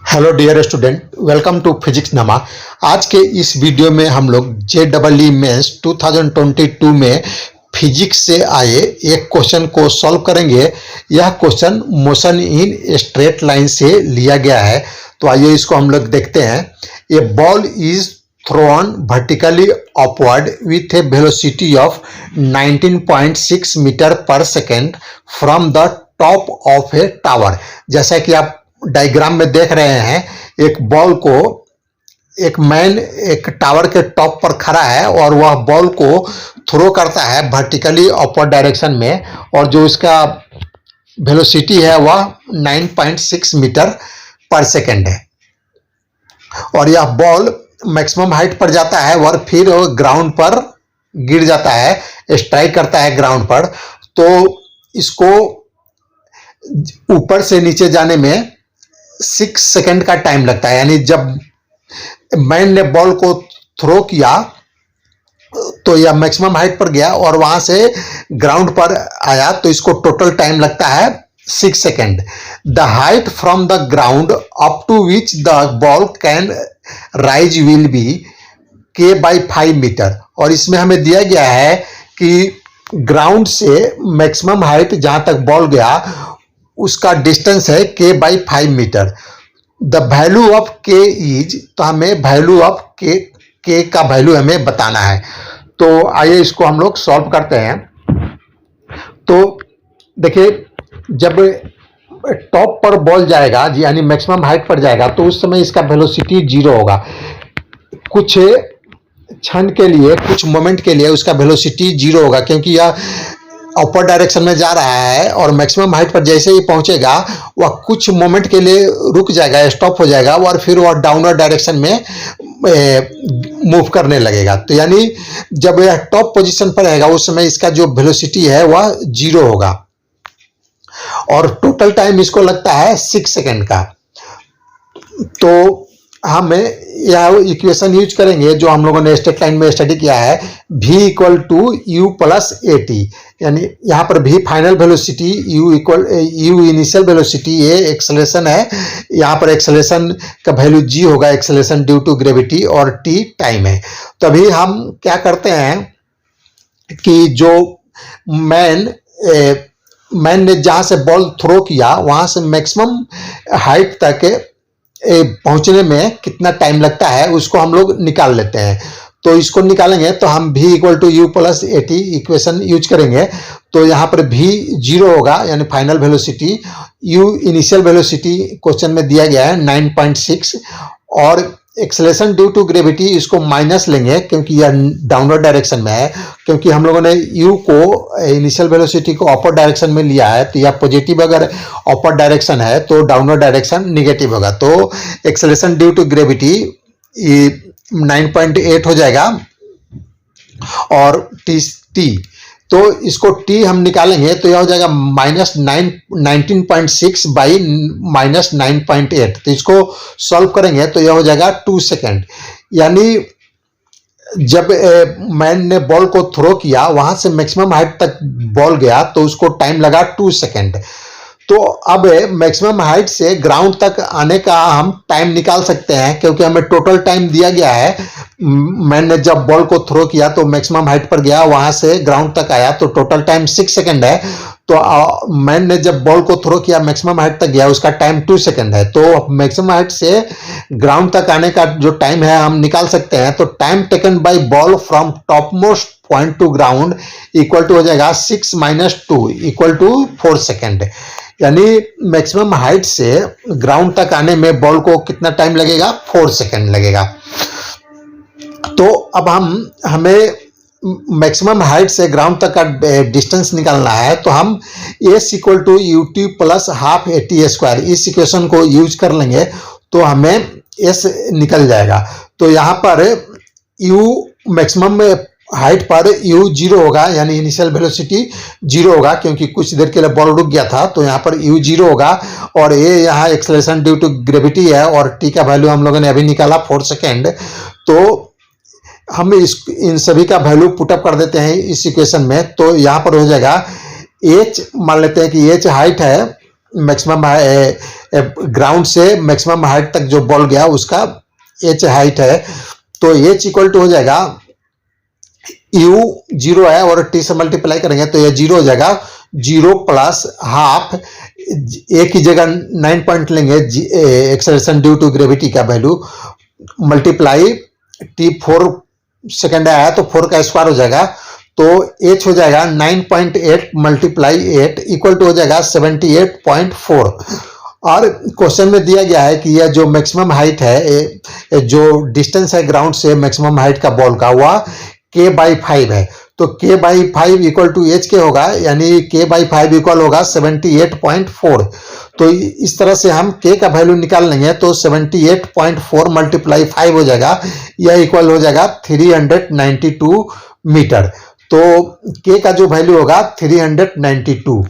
Hello dear student, welcome to physics नमा। आज के इस वीडियो में हम लोग JEE मेंस 2022 में फिजिक्स से आए एक क्वेश्चन को सॉल्व करेंगे। यह question motion in straight line से लिया गया है, तो आइए इसको हम लोग देखते हैं। A ball is thrown vertically upward with a velocity of 19.6 meter per second from the top of a tower. जैसा कि आप डायग्राम में देख रहे हैं, एक बॉल को एक मैन एक टावर के टॉप पर खड़ा है और वह बॉल को थ्रो करता है वर्टिकली अपवर्ड डायरेक्शन में, और जो इसका वेलोसिटी है वह 9.6 मीटर पर सेकेंड है। और यह बॉल मैक्सिमम हाइट पर जाता है और फिर ग्राउंड पर गिर जाता है, स्ट्राइक करता है ग्राउंड पर। तो इसको ऊपर से नीचे जाने में 6 सेकंड का टाइम लगता है। यानी जब मैन ने बॉल को थ्रो किया तो यह मैक्सिमम हाइट पर गया और वहां से ग्राउंड पर आया, तो इसको टोटल टाइम लगता है 6 second. The height from the ground up to which the ball can rise will be k/5 metre. और इसमें हमें दिया गया है कि ग्राउंड से मैक्सिमम हाइट जहां तक बॉल गया उसका डिस्टेंस है k/5 metre. The value of k is, तो हमें वैल्यू ऑफ k का वैल्यू हमें बताना है। तो आइए इसको हम लोग सॉल्व करते हैं। तो देखिए, जब टॉप पर बॉल जाएगा यानी मैक्सिमम हाइट पर जाएगा तो उस समय इसका वेलोसिटी 0 होगा। कुछ क्षण के लिए, कुछ मोमेंट के लिए उसका वेलोसिटी 0 होगा, क्योंकि यह अपर डायरेक्शन में जा रहा है और मैक्सिमम हाइट पर जैसे ही पहुंचेगा वह कुछ मोमेंट के लिए रुक जाएगा, स्टॉप हो जाएगा और फिर वह डाउनवर्ड डायरेक्शन में मूव करने लगेगा। तो यानी जब यह टॉप पोजीशन पर रहेगा उस समय इसका जो वेलोसिटी है वह 0 होगा और टोटल टाइम इसको लगता है 6 सेकंड का। तो हमें यह इक्वेशन यूज करेंगे जो हम लोगों ने स्ट्रेट लाइन में स्टडी किया है, v = u + at। यानी यहाँ पर v final velocity, u initial velocity, a acceleration है, यहाँ पर एक्सेलरेशन का वैल्यू g होगा, एक्सेलरेशन ड्यू टू ग्रेविटी, और t टाइम है। तो अभी हम क्या करते हैं कि जो मैन ने जहाँ से बॉल थ्रो किया वहाँ से मैक्सिमम हाइट तक पहुंचने में कितना टाइम लगता है उसको हम लोग निकाल लेते हैं। तो इसको निकालेंगे तो हम v = u + at equation use करेंगे। तो यहाँ पर v 0 होगा यानी final velocity, u initial velocity question में दिया गया है 9.6, और एक्सेलरेशन ड्यू टू ग्रेविटी इसको माइनस लेंगे क्योंकि यह डाउनवर्ड डायरेक्शन में है, क्योंकि हम लोगों ने u को इनिशियल वेलोसिटी को अपर डायरेक्शन में लिया है। तो यह पॉजिटिव अगर अपर डायरेक्शन है तो डाउनवर्ड डायरेक्शन निगेटिव होगा। तो एक्सेलरेशन ड्यू टू ग्रेविटी 9.8 हो जाएगा और t, तो इसको t हम निकालेंगे तो यह हो जाएगा -19.6 बाई -9.8। तो इसको सॉल्व करेंगे तो यह हो जाएगा 2 सेकेंड। यानी जब मैन ने बॉल को थ्रो किया वहां से मैक्सिमम हाइट तक बॉल गया तो उसको टाइम लगा 2 सेकेंड। तो अब मैक्सिमम हाइट से ग्राउंड तक आने का हम टाइम निकाल सकते हैं, क्योंकि हमें टोटल टाइम दिया गया है। मैंने जब बॉल को थ्रो किया तो मैक्सिमम हाइट पर गया, वहां से ग्राउंड तक आया, तो टोटल टाइम 6 सेकंड है। तो मैंने जब बॉल को थ्रो किया मैक्सिमम हाइट तक गया, उसका टाइम 2 सेकंड है। तो मैक्सिमम हाइट से ग्राउंड तक आने का जो टाइम है हम निकाल सकते हैं। तो time taken by ball from top most point to ground equal to हो जाएगा 6 - 2 = 4 सेकेंड। यानी मैक्सिमम हाइट से ग्राउंड तक आने में बॉल को कितना टाइम लगेगा? 4 सेकेंड लगेगा। तो अब हमें मैक्सिमम हाइट से ग्राउंड तक का डिस्टेंस निकालना है, तो हम s = ut + ½ at², इस इक्वेशन को यूज कर लेंगे तो हमें s निकल जाएगा। तो यहाँ पर u मैक्सिमम हाइट पर u 0 होगा, यानी इनिशियल वेलोसिटी 0 होगा, क्योंकि कुछ देर के लिए बॉल रुक गया था। तो यहाँ पर u 0 होगा और a यहाँ एक्सेलरेशन ड्यू टू ग्रेविटी है और t का वैल्यू हम लोगों ने अभी निकाला 4 सेकेंड। तो हम इन सभी का वैल्यू पुटअप कर देते हैं इस इक्वेशन में। तो यहाँ पर हो जाएगा h, मान लेते हैं कि h हाइट है मैक्सिमम ग्राउंड से मैक्सिमम हाइट तक जो बॉल गया उसका एच हाइट है, तो एच इक्वल टू हो जाएगा, यू 0 है और टी से मल्टीप्लाई करेंगे तो ये 0 हो जाएगा, 0 प्लस हाफ, ए की जगह 9 पॉइंट लेंगे, एक्सेलरेशन ड्यू टू ग्रेविटी का वैल्यू, मल्टीप्लाई टी 4 सेकेंड आया तो 4 का स्क्वायर हो जाएगा, तो एच हो जाएगा 9.8 मल्टीप्लाई 8 इक्वल टू हो जाएगा 78.4। और क्वेश्चन में दिया गया है कि यह जो मैक्सिमम हाइट है, जो डिस्टेंस है ग्राउंड से मैक्सिमम हाइट का बॉल का, वह k/5 है, तो k/5 इक्वल टू एच के होगा, यानी k/5 इक्वल होगा 78.4। तो इस तरह से हम k का वैल्यू निकाल लेंगे तो 78.4 मल्टीप्लाई 5 हो जाएगा, यह इक्वल हो जाएगा 392 मीटर। तो k का जो वैल्यू होगा 392।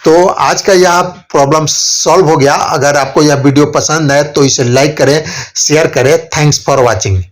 तो आज का यह प्रॉब्लम सॉल्व हो गया। अगर आपको यह वीडियो पसंद है तो इसे लाइक करें, शेयर करें। Thanks for watching.